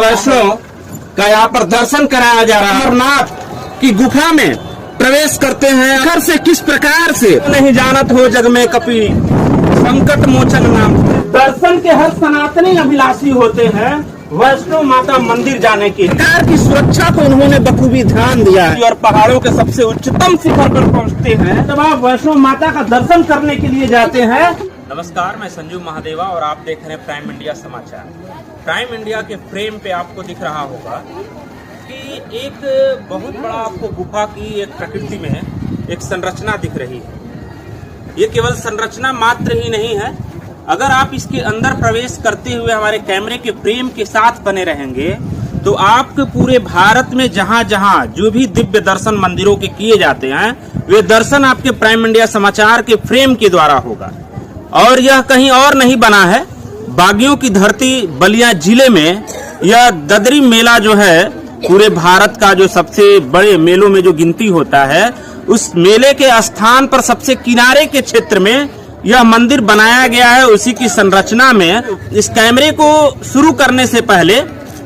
वैष्णो का यहाँ पर दर्शन कराया जा रहा है। अमरनाथ की गुफा में प्रवेश करते हैं। घर से किस प्रकार से नहीं जानत हो जग में कपि संकट मोचन नाम। दर्शन के हर सनातनी अभिलाषी होते हैं वैष्णो माता मंदिर जाने की। सरकार की सुरक्षा को उन्होंने बखूबी ध्यान दिया है और पहाड़ों के सबसे उच्चतम शिखर पर पहुंचते हैं। जब आप वैष्णो माता का दर्शन करने के लिए जाते हैं। नमस्कार, मैं संजू महादेवा और आप देख रहे हैं प्राइम इंडिया समाचार। प्राइम इंडिया के फ्रेम पे आपको दिख रहा होगा कि एक बहुत बड़ा आपको गुफा की एक प्रकृति में एक संरचना दिख रही है। ये केवल संरचना मात्र ही नहीं है, अगर आप इसके अंदर प्रवेश करते हुए हमारे कैमरे के फ्रेम के साथ बने रहेंगे तो आपके पूरे भारत में जहां जहां जो भी दिव्य दर्शन मंदिरों के किए जाते हैं वे दर्शन आपके प्राइम इंडिया समाचार के फ्रेम के द्वारा होगा। और यह कहीं और नहीं बना है, बागियों की धरती बलिया जिले में यह ददरी मेला जो है पूरे भारत का जो सबसे बड़े मेलों में जो गिनती होता है, उस मेले के स्थान पर सबसे किनारे के क्षेत्र में यह मंदिर बनाया गया है। उसी की संरचना में इस कैमरे को शुरू करने से पहले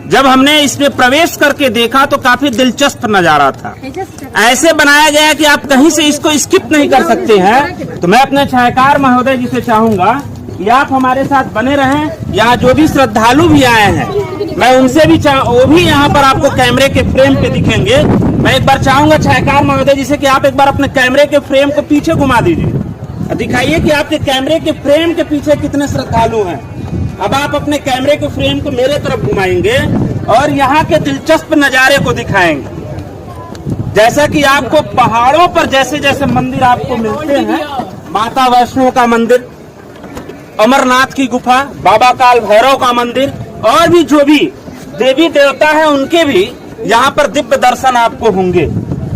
जब हमने इसमें प्रवेश करके देखा तो काफी दिलचस्प नजारा था। ऐसे बनाया गया है कि आप कहीं से इसको स्किप नहीं कर सकते हैं। तो मैं अपने छायाकार महोदय जी से चाहूंगा कि आप हमारे साथ बने रहें। यहाँ जो भी श्रद्धालु भी आए हैं मैं उनसे भी वो भी यहाँ पर आपको कैमरे के फ्रेम पे दिखेंगे। मैं एक बार चाहूंगा छायाकार महोदय जी से कि आप एक बार अपने कैमरे के फ्रेम को पीछे घुमा दीजिए, दिखाइए कि आपके कैमरे के फ्रेम के पीछे कितने श्रद्धालु हैं। अब आप अपने कैमरे के फ्रेम को मेरे तरफ घुमाएंगे और यहाँ के दिलचस्प नजारे को दिखाएंगे। जैसा कि आपको पहाड़ों पर जैसे जैसे मंदिर आपको मिलते हैं, माता वैष्णो का मंदिर, अमरनाथ की गुफा, बाबा काल भैरव का मंदिर और भी जो भी देवी देवता है उनके भी यहाँ पर दिव्य दर्शन आपको होंगे।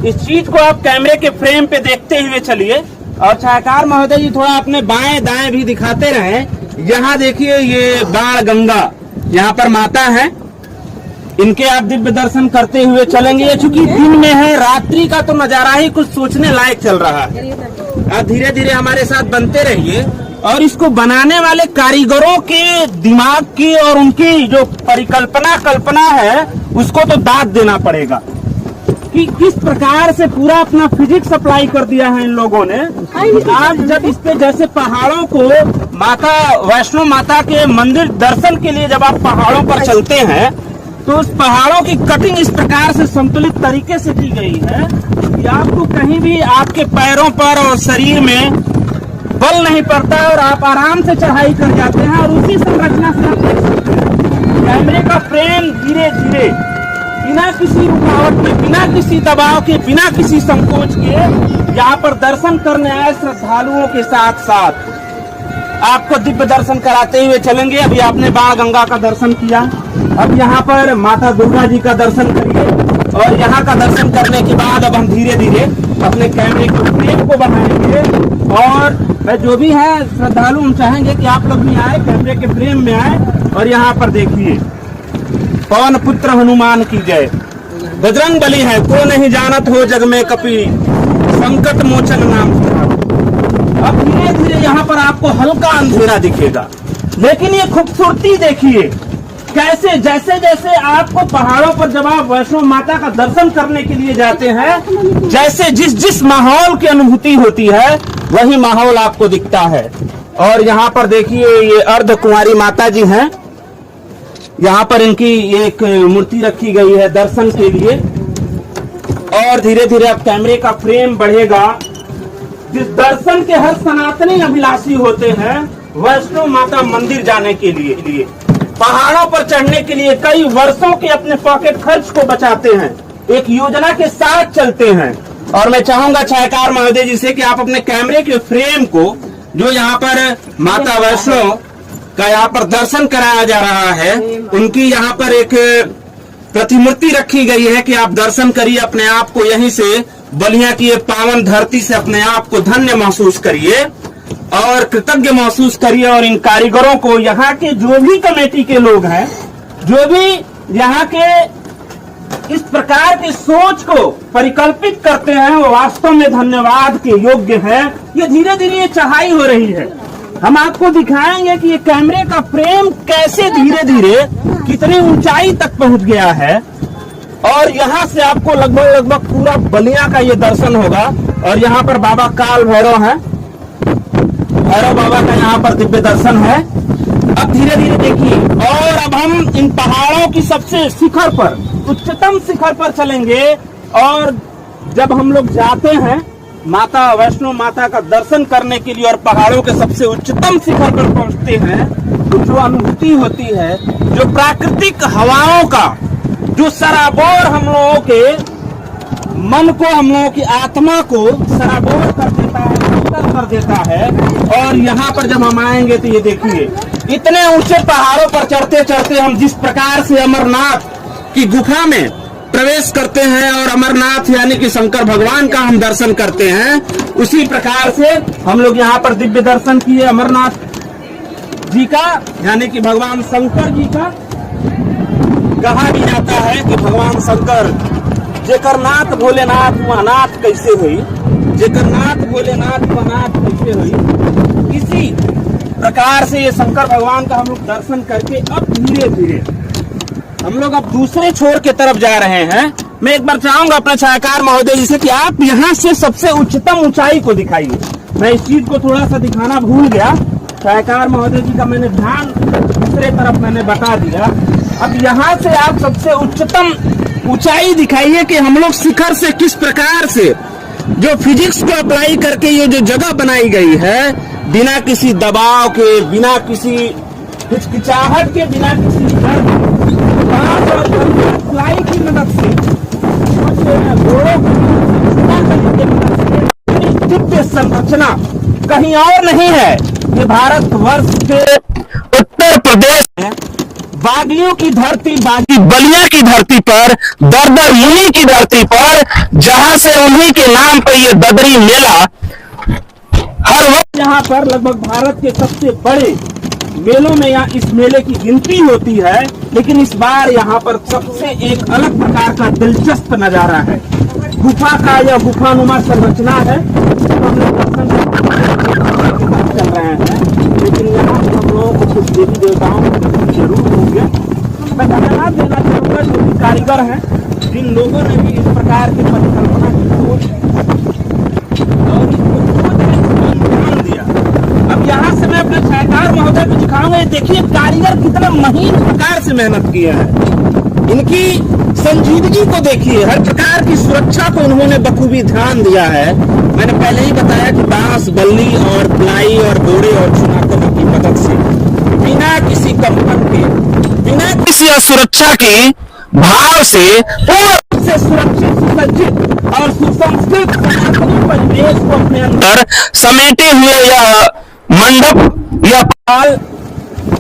इस चीज को आप कैमरे के फ्रेम पे देखते हुए चलिए। और छायाकार महोदय जी थोड़ा अपने बाएं दाएं भी दिखाते रहें। यहाँ देखिए ये बाण गंगा यहाँ पर माता है, इनके आप दिव्य दर्शन करते हुए चलेंगे। ये चूंकि दिन में है, रात्रि का तो नजारा ही कुछ सोचने लायक चल रहा है। आप धीरे धीरे हमारे साथ बनते रहिए और इसको बनाने वाले कारीगरों के दिमाग की और उनकी जो कल्पना है उसको तो दाद देना पड़ेगा कि किस प्रकार से पूरा अपना फिजिक्स अप्लाई कर दिया है इन लोगों ने। आज जब इस पे जैसे पहाड़ों को माता वैष्णो माता के मंदिर दर्शन के लिए जब आप पहाड़ों पर चलते हैं तो उस पहाड़ों की कटिंग इस प्रकार से संतुलित तरीके से की गई है कि आपको कहीं भी आपके पैरों पर और शरीर में बल नहीं पड़ता और आप आराम से चढ़ाई कर जाते हैं। और उसी संरचना से आप देख सकते हैं कैमरे का फ्रेम धीरे धीरे बिना किसी रुकावट के, बिना किसी दबाव के, बिना किसी संकोच के यहाँ पर दर्शन करने आए श्रद्धालुओं के साथ साथ आपको दिव्य दर्शन कराते हुए चलेंगे। अभी आपने बाण गंगा का दर्शन किया, अब यहाँ पर माता दुर्गा जी का दर्शन करिए और यहाँ का दर्शन करने के बाद अब हम धीरे धीरे अपने कैमरे के फ्रेम को बढ़ाएंगे। और जो भी है श्रद्धालु हम चाहेंगे कि आप लोग भी आए, कैमरे के फ्रेम में आए और यहाँ पर देखिए पवन पुत्र हनुमान की जय, बजरंग बली है को नहीं जानत हो जग में कपि संकट मोचन नाम। अब धीरे धीरे यहाँ पर आपको हल्का अंधेरा दिखेगा, लेकिन ये खूबसूरती देखिए कैसे जैसे जैसे आपको पहाड़ों पर जब आप वैष्णो माता का दर्शन करने के लिए जाते हैं, जैसे जिस माहौल की अनुभूति होती है वही माहौल आपको दिखता है। और यहाँ पर देखिए ये अर्ध कुंवारी माता जी हैं, यहाँ पर इनकी एक मूर्ति रखी गई है दर्शन के लिए। और धीरे धीरे अब कैमरे का फ्रेम बढ़ेगा। जिस दर्शन के हर सनातनी अभिलाषी होते हैं वैष्णो माता मंदिर जाने के लिए, पहाड़ों पर चढ़ने के लिए कई वर्षों के अपने पॉकेट खर्च को बचाते हैं, एक योजना के साथ चलते हैं। और मैं चाहूंगा छायाकार महोदय जी से कि आप अपने कैमरे के फ्रेम को जो यहाँ पर माता वैष्णो का यहाँ पर दर्शन कराया जा रहा है, उनकी यहाँ पर एक प्रतिमूर्ति रखी गई है कि आप दर्शन करिए, अपने आप को यहीं से बलिया की पावन धरती से अपने आप को धन्य महसूस करिए और कृतज्ञ महसूस करिए। और इन कारीगरों को, यहाँ के जो भी कमेटी के लोग हैं, जो भी यहाँ के इस प्रकार की सोच को परिकल्पित करते हैं, वो वास्तव में धन्यवाद के योग्य है। ये धीरे धीरे ये चढ़ाई हो रही है हम आपको दिखाएंगे कि ये कैमरे का फ्रेम कैसे धीरे धीरे कितनी ऊंचाई तक पहुंच गया है। और यहाँ से आपको लगभग पूरा बलिया का ये दर्शन होगा। और यहाँ पर बाबा काल भैरव है, भैरव बाबा का यहाँ पर दिव्य दर्शन है। अब धीरे धीरे देखिए, और अब हम इन पहाड़ों की सबसे शिखर पर, उच्चतम शिखर पर चलेंगे। और जब हम लोग जाते हैं माता वैष्णो माता का दर्शन करने के लिए और पहाड़ों के सबसे उच्चतम शिखर पर पहुंचते हैं, तो जो अनुभूति होती है, जो प्राकृतिक हवाओं का जो सराबोर हम लोगों के मन को, हम लोगों की आत्मा को सराबोर कर देता है, सुंदर कर देता है। और यहाँ पर जब हम आएंगे तो ये देखिए, इतने ऊंचे पहाड़ों पर चढ़ते चढ़ते हम जिस प्रकार से अमरनाथ की गुफा में प्रवेश करते हैं और अमरनाथ यानी कि शंकर भगवान का हम दर्शन करते हैं, उसी प्रकार से हम लोग यहाँ पर दिव्य दर्शन किए अमरनाथ जी का, यानी कि भगवान शंकर जी का। कहा भी जाता है कि भगवान शंकर जेकर नाथ भोलेनाथ वह नाथ कैसे हुई, जेकर नाथ भोलेनाथ वह नाथ कैसे हुई। इसी प्रकार से ये शंकर भगवान का हम लोग दर्शन करके अब धीरे धीरे हम लोग अब दूसरे छोर के तरफ जा रहे हैं। मैं एक बार चाहूंगा अपने छायाकार महोदय जी से कि आप यहाँ से सबसे उच्चतम ऊंचाई को दिखाइए। मैं इस चीज को थोड़ा सा दिखाना भूल गया, छायाकार महोदय जी का मैंने ध्यान दूसरे तरफ मैंने बता दिया। अब यहाँ से आप सबसे उच्चतम ऊंचाई दिखाइए कि हम लोग शिखर से किस प्रकार से जो फिजिक्स को अप्लाई करके ये जो जगह बनाई गई है, बिना किसी दबाव के, बिना किसी हिचकिचाहट के, बिना किसी अप्लाई की मदद से, घोड़ों की दिव्य संरचना कहीं और नहीं है। ये भारतवर्ष के उत्तर प्रदेश में बागियों की धरती, बागी बलिया की धरती पर, दरदर मुनि की धरती पर, जहां से उन्हीं के नाम पर ये ददरी मेला हर वक्त यहाँ पर लगभग भारत के सबसे बड़े मेलों में यहाँ इस मेले की गिनती होती है। लेकिन इस बार यहाँ पर सबसे एक अलग प्रकार का दिलचस्प नजारा है। गुफा का यह गुफानुमा संरचना है, हम लोग चल रहे हैं। लेकिन यहाँ हम लोगों को कुछ देवी देवताओं के जरूर होंगे। मैं धन्यवाद देना चाहूँगा जो भी कारीगर हैं, जिन लोगों ने भी इस प्रकार की परिकल्पना की खोज और इसको ध्यान दिया। अब यहाँ से मैं अपने छायाकार महोदय को दिखाऊंगा। देखिए कारीगर कितना महीन प्रकार से मेहनत किया है, इनकी संजीदगी को देखिए, हर प्रकार की सुरक्षा को उन्होंने बखूबी ध्यान दिया है। मैंने पहले ही बताया कि बांस, बल्ली और प्लाई और बोरे और चुनाकों की मदद से बिना किसी कंपन के, बिना किसी असुरक्षा के भाव से पूर्ण से सुरक्षित, सुसज्जित और सुसंस्कृत सनातनी परिवेश को अपने अंदर समेटे हुए यह मंडप, यह पंडाल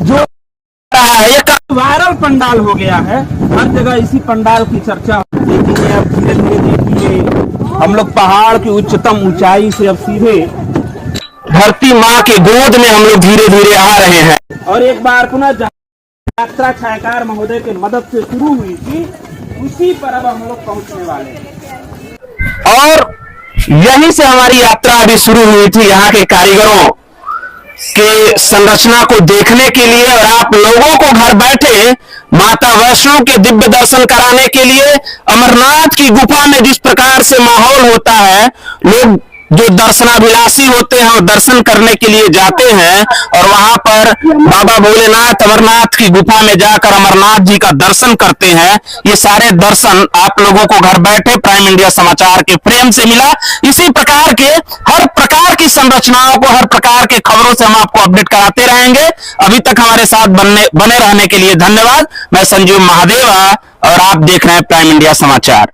जो एक वायरल पंडाल हो गया है। हर जगह इसी पंडाल की चर्चा होती है। अब धीरे धीरे देखिए हम लोग पहाड़ की उच्चतम ऊंचाई से अब सीधे धरती माँ के गोद में हम लोग धीरे धीरे आ रहे हैं। और एक बार पुनः यात्रा छायाकार महोदय की मदद से शुरू हुई थी, उसी पर अब हम लोग पहुंचने वाले हैं। और यहीं से हमारी यात्रा अभी शुरू हुई थी, यहाँ के कारीगरों के संरचना को देखने के लिए और आप लोगों को घर बैठे माता वैष्णो के दिव्य दर्शन कराने के लिए। अमरनाथ की गुफा में जिस प्रकार से माहौल होता है, लोग जो दर्शनाभिलाषी होते हैं और दर्शन करने के लिए जाते हैं और वहां पर बाबा भोलेनाथ अमरनाथ की गुफा में जाकर अमरनाथ जी का दर्शन करते हैं। ये सारे दर्शन आप लोगों को घर बैठे प्राइम इंडिया समाचार के फ्रेम से मिला। इसी प्रकार के हर प्रकार की संरचनाओं को, हर प्रकार के खबरों से हम आपको अपडेट कराते रहेंगे। अभी तक हमारे साथ बने रहने के लिए धन्यवाद। मैं संजीव महादेवा और आप देख रहे हैं प्राइम इंडिया समाचार।